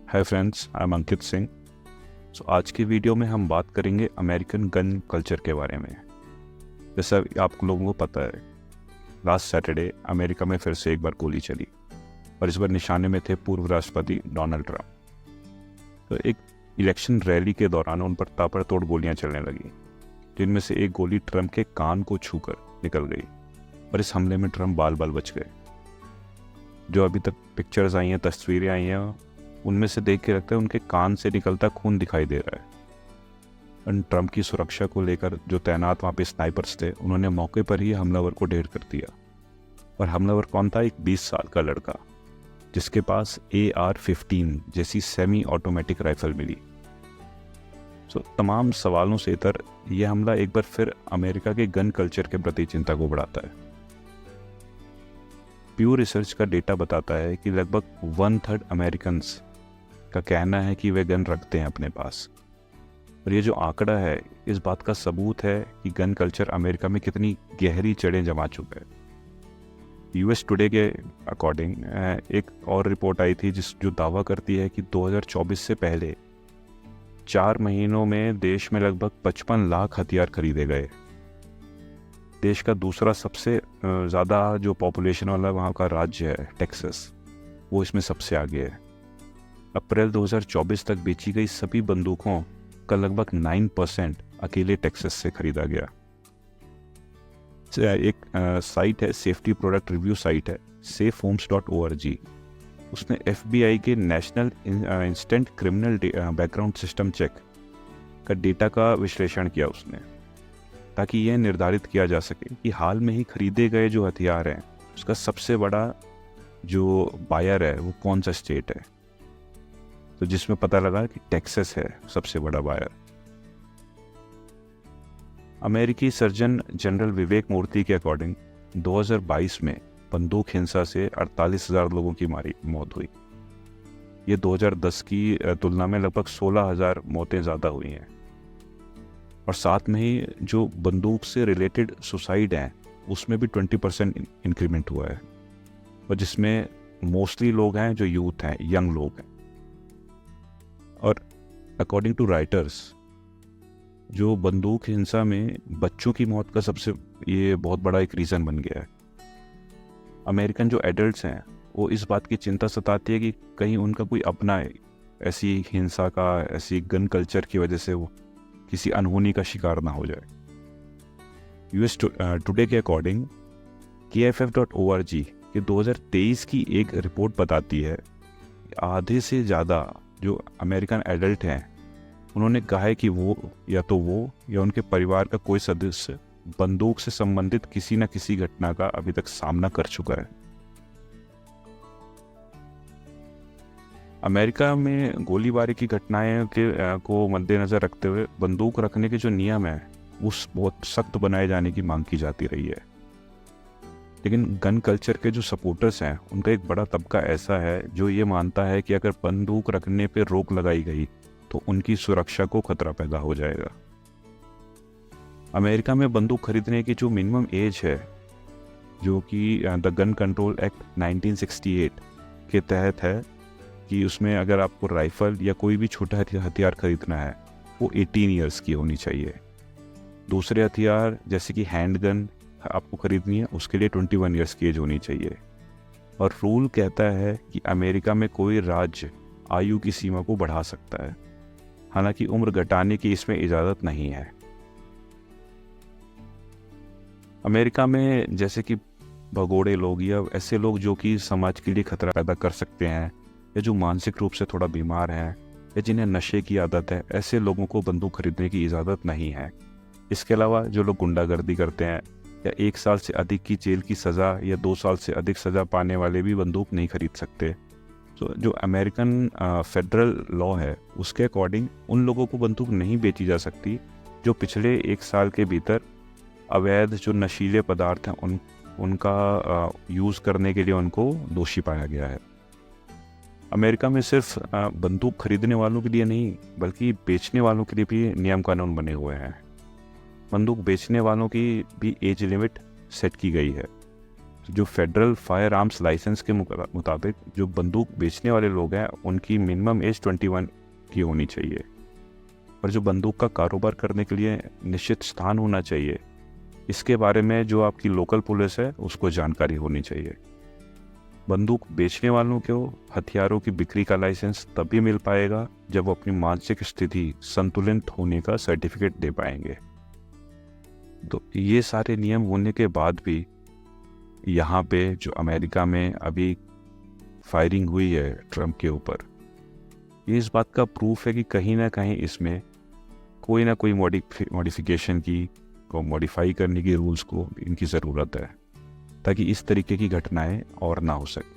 Hi friends, I am Ankit Singh. आज की video में हम बात करेंगे अमेरिकन गन कल्चर के बारे में। जैसा आप लोगों को पता है, लास्ट सैटरडे अमेरिका में फिर से एक बार गोली चली और इस बार निशाने में थे पूर्व राष्ट्रपति डोनाल्ड ट्रंप। तो एक इलेक्शन रैली के दौरान उन पर ताबड़तोड़ गोलियां चलने लगी, जिनमें से एक गोली ट्रंप के कान को छूकर निकल गई और इस हमले में ट्रंप बाल बाल बच गए। जो अभी तक पिक्चर्स आई हैं, तस्वीरें आई हैं, उनमें से देख के लगता है उनके कान से निकलता खून दिखाई दे रहा है। ट्रंप की सुरक्षा को लेकर जो तैनात वहाँ पे स्नाइपर्स थे, उन्होंने मौके पर ही हमलावर को ढेर कर दिया। और हमलावर कौन था? एक 20 साल का लड़का जिसके पास AR-15 जैसी सेमी ऑटोमेटिक राइफल मिली। तमाम सवालों से इतर यह हमला एक बार फिर अमेरिका के गन कल्चर के प्रति चिंता को बढ़ाता है। प्यू रिसर्च का डेटा बताता है कि लगभग 1/3 अमेरिकन्स का कहना है कि वे गन रखते हैं अपने पास। और ये जो आंकड़ा है, इस बात का सबूत है कि गन कल्चर अमेरिका में कितनी गहरी जड़ें जमा चुका है। US टुडे के अकॉर्डिंग एक और रिपोर्ट आई थी जो दावा करती है कि 2024 से पहले 4 महीनों में देश में लगभग 55 लाख हथियार खरीदे गए। देश का दूसरा सबसे ज़्यादा जो पॉपुलेशन वाला वहाँ का राज्य है टेक्सास, वो इसमें सबसे आगे है। अप्रैल 2024 तक बेची गई सभी बंदूकों का लगभग 9% अकेले टेक्सास से खरीदा गया। एक साइट है, सेफ्टी प्रोडक्ट रिव्यू साइट है, safehomes.org। उसने FBI के national instant criminal background system check का डेटा का विश्लेषण किया उसने, ताकि यह निर्धारित किया जा सके कि हाल में ही खरीदे गए जो हथियार हैं उसका सबसे बड़ा जो बायर है वो कौन सा स्टेट है। तो जिसमें पता लगा कि टेक्सास है सबसे बड़ा बायर। अमेरिकी सर्जन जनरल विवेक मूर्ति के अकॉर्डिंग 2022 में बंदूक हिंसा से 48,000 लोगों की मौत हुई। ये 2010 की तुलना में लगभग 16,000 मौतें ज़्यादा हुई हैं। और साथ में ही जो बंदूक से रिलेटेड सुसाइड हैं उसमें भी 20% इंक्रीमेंट हुआ है, और जिसमें मोस्टली लोग हैं जो यूथ हैं, यंग लोग हैं। और अकॉर्डिंग टू राइटर्स, जो बंदूक हिंसा में बच्चों की मौत का ये बहुत बड़ा एक रीज़न बन गया है। अमेरिकन जो एडल्ट्स हैं वो इस बात की चिंता सताती है कि कहीं उनका कोई अपना ऐसी हिंसा का, ऐसी गन कल्चर की वजह से वो किसी अनहोनी का शिकार ना हो जाए। US टुडे के अकॉर्डिंग KFF.org के 2023 की एक रिपोर्ट बताती है कि आधे से ज़्यादा जो अमेरिकन एडल्ट हैं उन्होंने कहा है कि वो या उनके परिवार का कोई सदस्य बंदूक से संबंधित किसी न किसी घटना का अभी तक सामना कर चुका है। अमेरिका में गोलीबारी की घटनाएं को मद्देनज़र रखते हुए बंदूक रखने के जो नियम है उस बहुत सख्त बनाए जाने की मांग की जाती रही है। लेकिन गन कल्चर के जो सपोर्टर्स हैं उनका एक बड़ा तबका ऐसा है जो ये मानता है कि अगर बंदूक रखने पर रोक लगाई गई तो उनकी सुरक्षा को खतरा पैदा हो जाएगा। अमेरिका में बंदूक खरीदने की जो मिनिमम एज है, जो कि द गन कंट्रोल एक्ट 1968 के तहत है, कि उसमें अगर आपको राइफल या कोई भी छोटा हथियार खरीदना है वो 18 ईयर्स की होनी चाहिए। दूसरे हथियार जैसे कि हैंडगन आपको खरीदनी है, उसके लिए 21 ईयर्स की एज होनी चाहिए। और रूल कहता है कि अमेरिका में कोई राज्य आयु की सीमा को बढ़ा सकता है, हालांकि उम्र घटाने की इसमें इजाज़त नहीं है। अमेरिका में जैसे कि भगोड़े लोग या ऐसे लोग जो कि समाज के लिए खतरा पैदा कर सकते हैं, या जो मानसिक रूप से थोड़ा बीमार हैं, या जिन्हें नशे की आदत है, ऐसे लोगों को बंदूक खरीदने की इजाज़त नहीं है। इसके अलावा जो लोग गुंडागर्दी करते हैं या 1 साल से अधिक की जेल की सज़ा या 2 साल से अधिक सज़ा पाने वाले भी बंदूक नहीं खरीद सकते। तो जो अमेरिकन फेडरल लॉ है उसके अकॉर्डिंग उन लोगों को बंदूक नहीं बेची जा सकती जो पिछले 1 साल के भीतर अवैध जो नशीले पदार्थ हैं उनका यूज़ करने के लिए उनको दोषी पाया गया है। अमेरिका में सिर्फ बंदूक खरीदने वालों के लिए नहीं बल्कि बेचने वालों के लिए भी नियम कानून बने हुए हैं। बंदूक बेचने वालों की भी एज लिमिट सेट की गई है। तो जो फेडरल फायर आर्म्स लाइसेंस के मुताबिक जो बंदूक बेचने वाले लोग हैं उनकी मिनिमम एज 21 की होनी चाहिए, और जो बंदूक का कारोबार करने के लिए निश्चित स्थान होना चाहिए, इसके बारे में जो आपकी लोकल पुलिस है उसको जानकारी होनी चाहिए। बंदूक बेचने वालों को हथियारों की बिक्री का लाइसेंस तभी मिल पाएगा जब वो अपनी मानसिक स्थिति संतुलित होने का सर्टिफिकेट दे पाएंगे। तो ये सारे नियम होने के बाद भी यहाँ पे जो अमेरिका में अभी फायरिंग हुई है ट्रम्प के ऊपर, ये इस बात का प्रूफ है कि कहीं ना कहीं इसमें कोई ना कोई मॉडिफिकेशन की को मॉडिफाई करने की रूल्स को इनकी ज़रूरत है, ताकि इस तरीके की घटनाएं और ना हो सके।